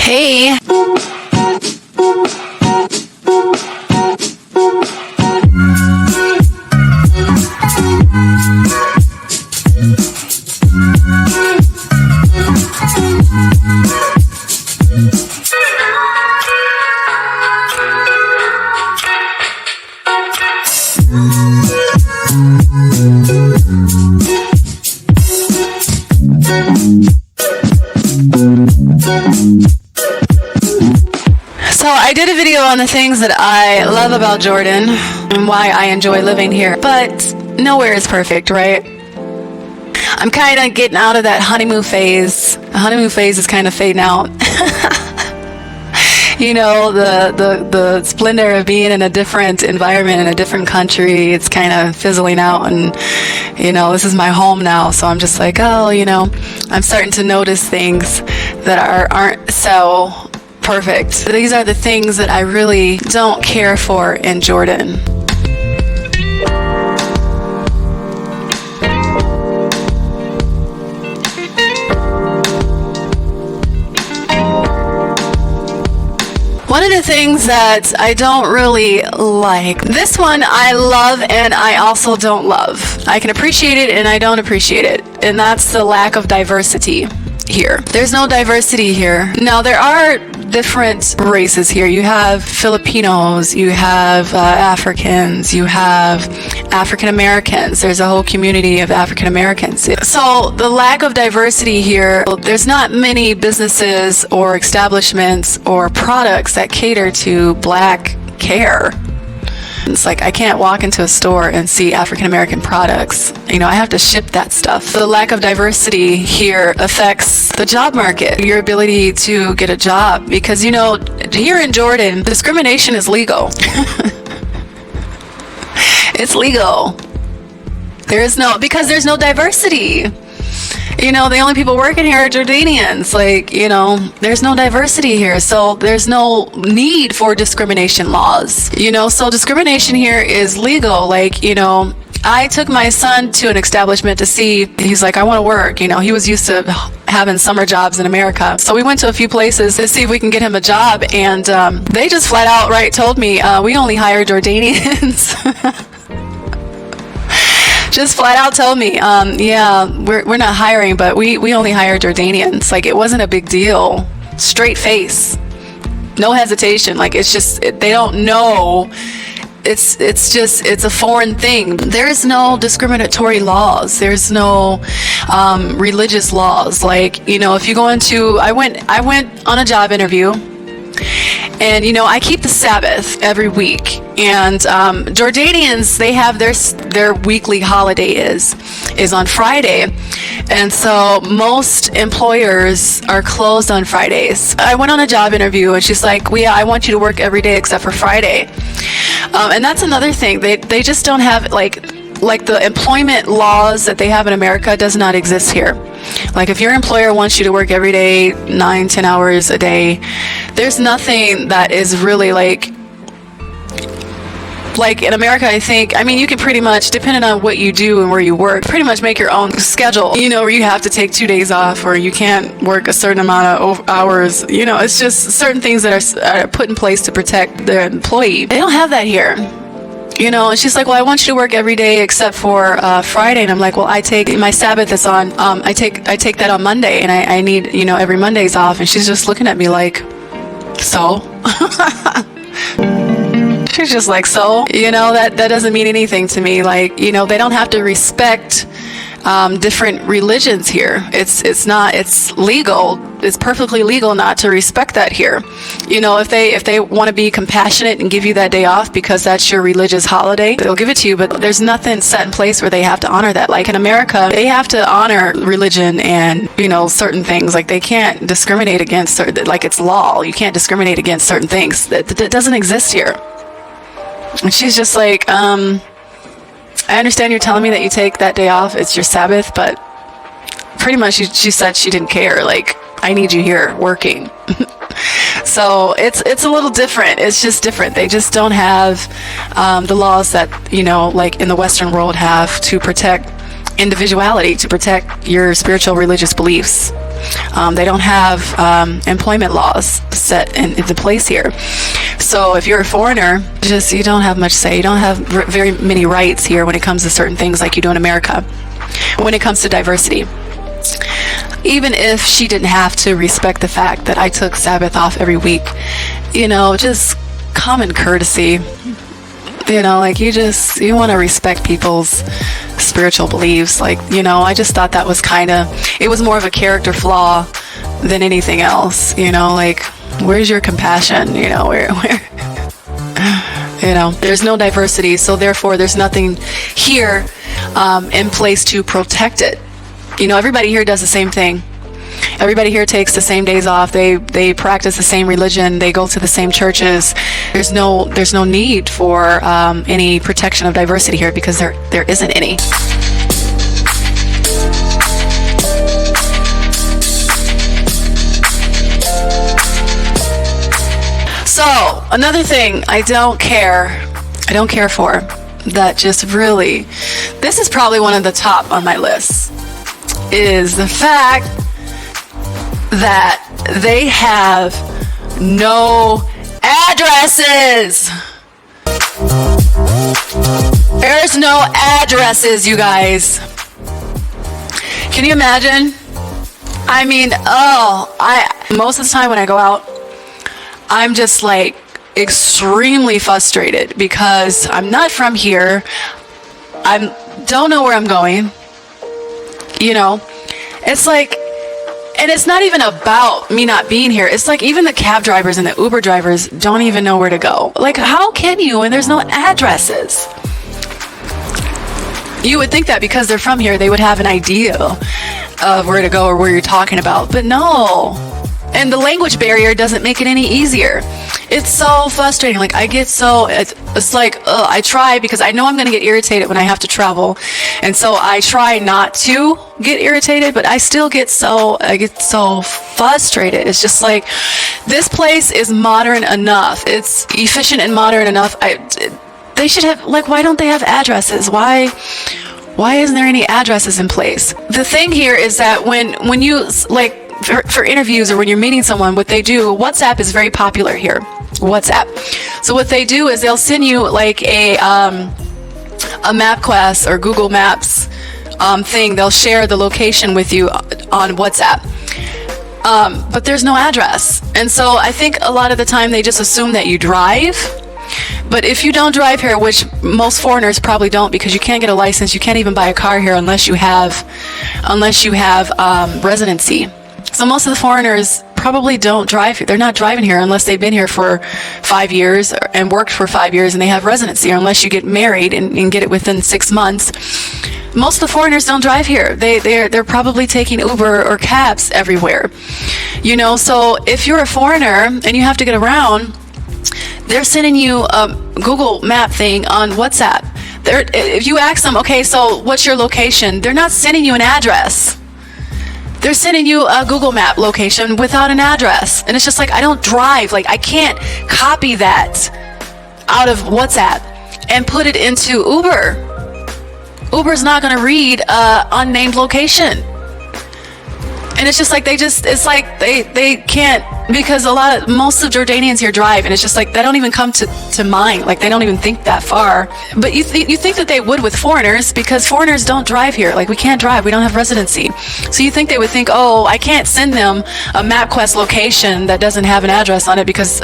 Hey. So I did a video on the things that I love about Jordan and why I enjoy living here, but nowhere is perfect, right? I'm kind of getting out of that honeymoon phase. The honeymoon phase is kind of fading out. You know, the splendor of being in a different environment, in a different country, it's kind of fizzling out. And, you know, this is my home now. So I'm just like, oh, you know, I'm starting to notice things that aren't so perfect. These are the things that I really don't care for in Jordan. One of the things that I don't really like, this one I love and I also don't love. I can appreciate it and I don't appreciate it, and that's the lack of diversity here. There's no diversity here. Now, there are different races here. You have Filipinos, you have Africans, you have African Americans. There's a whole community of African Americans. So the lack of diversity here, there's not many businesses or establishments or products that cater to black care. It's like I can't walk into a store and see African American products. You know, I have to ship that stuff. The lack of diversity here affects the job market, your ability to get a job, because, you know, here in Jordan, discrimination is legal. It's legal. Because there's no diversity. You know, the only people working here are Jordanians. Like, you know, there's no diversity here. So there's no need for discrimination laws. You know, so discrimination here is legal. Like, you know, I took my son to an establishment to see, he's like, I want to work. You know, he was used to having summer jobs in America. So we went to a few places to see if we can get him a job. And they just flat out told me, we only hire Jordanians. Just flat out told me, yeah, we're not hiring, but we only hire Jordanians. Like, it wasn't a big deal. Straight face. No hesitation. Like, it's just, they don't know. It's a foreign thing. There's no discriminatory laws. There's no religious laws. Like, you know, if you go into, I went on a job interview, and, you know, I keep the Sabbath every week. And Jordanians, they have their weekly holiday is on Friday. And so most employers are closed on Fridays. I went on a job interview and she's like, well, yeah, I want you to work every day except for Friday. And that's another thing. They just don't have, like the employment laws that they have in America does not exist here. Like, if your employer wants you to work every day, 9-10 hours a day, there's nothing that is really like in America, I think, I mean, you can pretty much, depending on what you do and where you work, pretty much make your own schedule, you know, where you have to take 2 days off or you can't work a certain amount of hours. You know, it's just certain things that are put in place to protect the employee. They don't have that here. You know, and she's like, well, I want you to work every day except for Friday. And I'm like, well, I take my Sabbath is on, I take that on Monday, and I need, you know, every Monday's off. And she's just looking at me like, so? She's just like, so? You know, that doesn't mean anything to me. Like, you know, they don't have to respect different religions here. It's legal. It's perfectly legal not to respect that here. You know, if they want to be compassionate and give you that day off because that's your religious holiday, they'll give it to you, but there's nothing set in place where they have to honor that. Like in America, they have to honor religion and, you know, certain things. Like, they can't discriminate against certain, like, it's law. You can't discriminate against certain things. That doesn't exist here. And she's just like, I understand you're telling me that you take that day off, it's your Sabbath, but pretty much she said she didn't care. Like, I need you here working. So it's a little different. It's just different. They just don't have the laws that, you know, like in the Western world have to protect individuality, to protect your spiritual religious beliefs. They don't have employment laws set into place here. So if you're a foreigner, you don't have much say. You don't have very many rights here when it comes to certain things like you do in America. When it comes to diversity, even if she didn't have to respect the fact that I took Sabbath off every week, just common courtesy, like you want to respect people's spiritual beliefs. I just thought that was it was more of a character flaw than anything else, where's your compassion? There's no diversity, so therefore there's nothing here in place to protect it. Everybody here does the same thing. Everybody here takes the same days off. They practice the same religion. They go to the same churches. There's no need for any protection of diversity here because there isn't any. So another thing I don't care for, that just really, this is probably one of the top on my list, is the fact that they have no addresses. There's no addresses, you guys. Can you imagine? Most of the time when I go out, I'm just extremely frustrated because I'm not from here. I don't know where I'm going. It's and it's not even about me not being here. It's even the cab drivers and the Uber drivers don't even know where to go. How can you when there's no addresses? You would think that because they're from here, they would have an idea of where to go or where you're talking about, but no. And the language barrier doesn't make it any easier. It's so frustrating. I get so, I try because I know I'm going to get irritated when I have to travel. And so I try not to get irritated, but I still get so frustrated. It's just this place is modern enough. It's efficient and modern enough. They should have, why don't they have addresses? Why isn't there any addresses in place? The thing here is that when you, for interviews or when you're meeting someone, what they do, WhatsApp is very popular here. WhatsApp. So what they do is they'll send you a MapQuest or Google Maps thing. They'll share the location with you on WhatsApp. But there's no address. And so I think a lot of the time they just assume that you drive. But if you don't drive here, which most foreigners probably don't, because you can't get a license, you can't even buy a car here unless you have residency. So most of the foreigners probably don't drive here. They're not driving here unless they've been here for 5 years and worked for 5 years and they have residency, or unless you get married and get it within 6 months. Most of the foreigners don't drive here. They're probably taking Uber or cabs everywhere. So if you're a foreigner and you have to get around, they're sending you a Google map thing on WhatsApp. If you ask them, okay, so what's your location? They're not sending you an address. They're sending you a Google map location without an address. And it's just I don't drive. I can't copy that out of WhatsApp and put it into Uber. Uber's not going to read unnamed location. And it's just they can't, because most of Jordanians here drive, and it's just they don't even come to mind. They don't even think that far. But you think that they would with foreigners, because foreigners don't drive here. We can't drive. We don't have residency. So you think they would think, oh, I can't send them a MapQuest location that doesn't have an address on it, because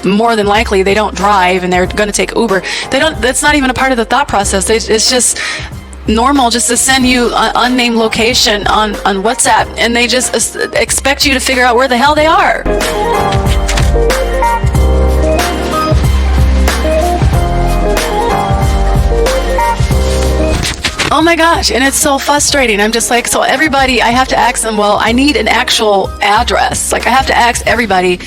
more than likely they don't drive and they're going to take Uber. That's not even a part of the thought process. It's just normal just to send you an unnamed location on WhatsApp, and they just expect you to figure out where the hell they are. Oh my gosh, and it's so frustrating. I'm just so everybody, I have to ask them, well, I need an actual address. I have to ask everybody,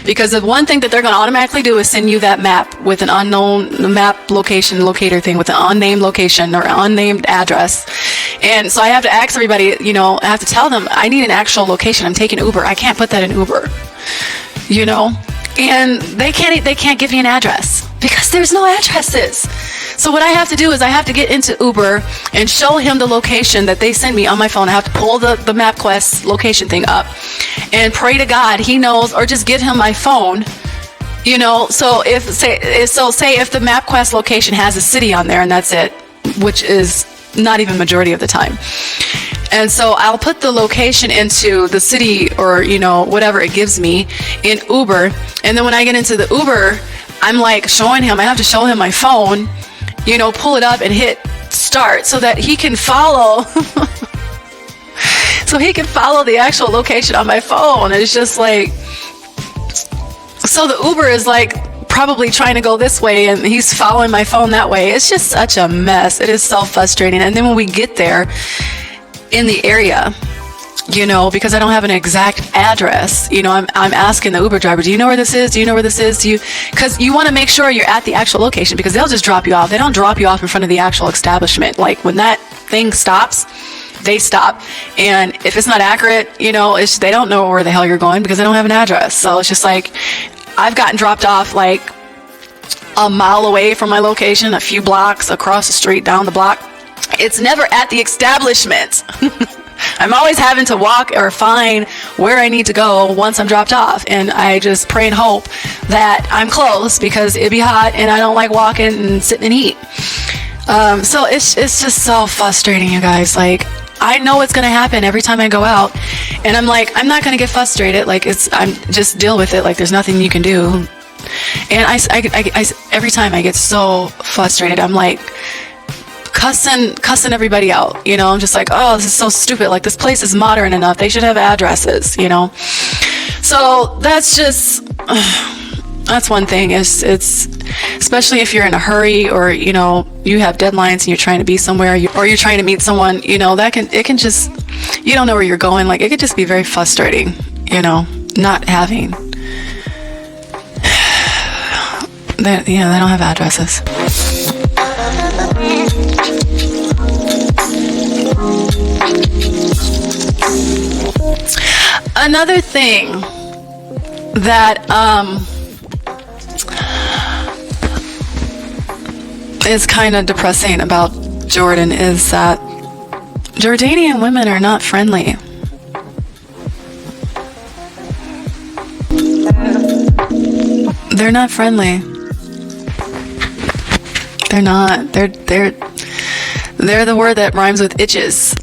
because the one thing that they're going to automatically do is send you that map with an unknown map locator thing with an unnamed location or unnamed address. And so I have to ask everybody, I have to tell them, I need an actual location. I'm taking Uber. I can't put that in Uber, and they can't give me an address because there's no addresses. So what I have to do is I have to get into Uber and show him the location that they send me on my phone. I have to pull the MapQuest location thing up and pray to God he knows, or just get him my phone. You know, so say if the MapQuest location has a city on there and that's it, which is not even majority of the time. And so I'll put the location into the city, or, you know, whatever it gives me in Uber. And then when I get into the Uber, I'm like showing him, I have to show him my phone, you know, pull it up and hit start so that he can follow. So he can follow the actual location on my phone. It's just like, so the Uber is like probably trying to go this way and he's following my phone that way. It's just such a mess. It is so frustrating. And then when we get there in the area, you know, because I don't have an exact address, you know, I'm asking the Uber driver, do you know where this is? Do you know where this is? Because you want to make sure you're at the actual location, because they'll just drop you off. They don't drop you off in front of the actual establishment. Like when that thing stops, they stop. And if it's not accurate, you know, they don't know where the hell you're going because they don't have an address. So it's just like, I've gotten dropped off like a mile away from my location, a few blocks across the street, down the block. It's never at the establishment. I'm always having to walk or find where I need to go once I'm dropped off. And I just pray and hope that I'm close, because it'd be hot and I don't like walking and sitting and eat. So it's just so frustrating, you guys. Like, I know it's going to happen every time I go out, and I'm like, I'm not going to get frustrated. Like, I'm just deal with it. Like, there's nothing you can do. And I every time I get so frustrated, I'm like cussing everybody out. You know, I'm just like, oh, this is so stupid. Like, this place is modern enough. They should have addresses, you know? So that's just, that's one thing. It's especially if you're in a hurry, or, you know, you have deadlines and you're trying to be somewhere, or you're trying to meet someone, you know, it can just, you don't know where you're going. Like, it could just be very frustrating, you know, not having, they don't have addresses. Another thing that is kind of depressing about Jordan is that Jordanian women are not friendly. They're not friendly. They're not. They're the word that rhymes with itches.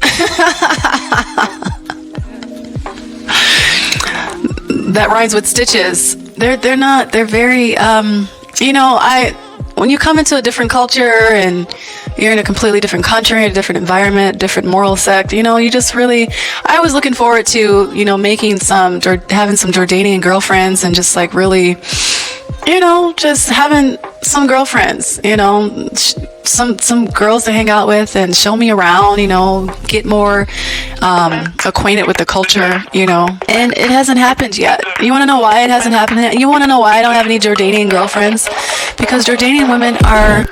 That rhymes with stitches. They're not. They're very, you know, when you come into a different culture and you're in a completely different country, a different environment, different moral sect, you know, you just really, I was looking forward to, you know, having some Jordanian girlfriends, and just like really, you know, just having some girlfriends, you know, some girls to hang out with and show me around, you know, get more acquainted with the culture, you know. And it hasn't happened yet. You want to know why it hasn't happened yet? You want to know why I don't have any Jordanian girlfriends? Because Jordanian women are